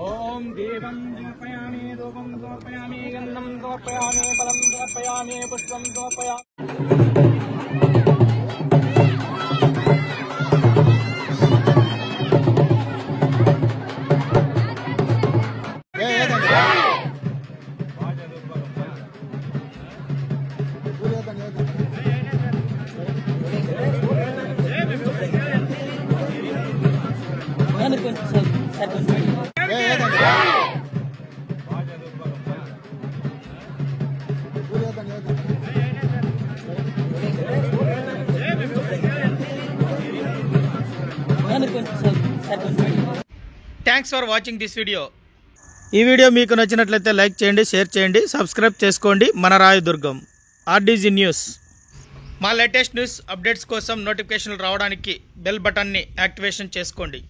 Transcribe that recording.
ओम देवं समर्पयामि, धूपं समर्पयामि, गन्धं समर्पयामि, फलं समर्पयामि, पुष्पं समर्पयामि। Thanks for watching this video. ఈ వీడియో మీకు నచ్చినట్లయితే లైక్ చేయండి, షేర్ చేయండి, సబ్స్క్రైబ్ చేసుకోండి. మన రాయదుర్గం ఆర్డీజీ న్యూస్. మా లేటెస్ట్ న్యూస్ అప్డేట్స్ కోసం నోటిఫికేషన్లు రావడానికి బెల్ బటన్ని యాక్టివేషన్ చేసుకోండి.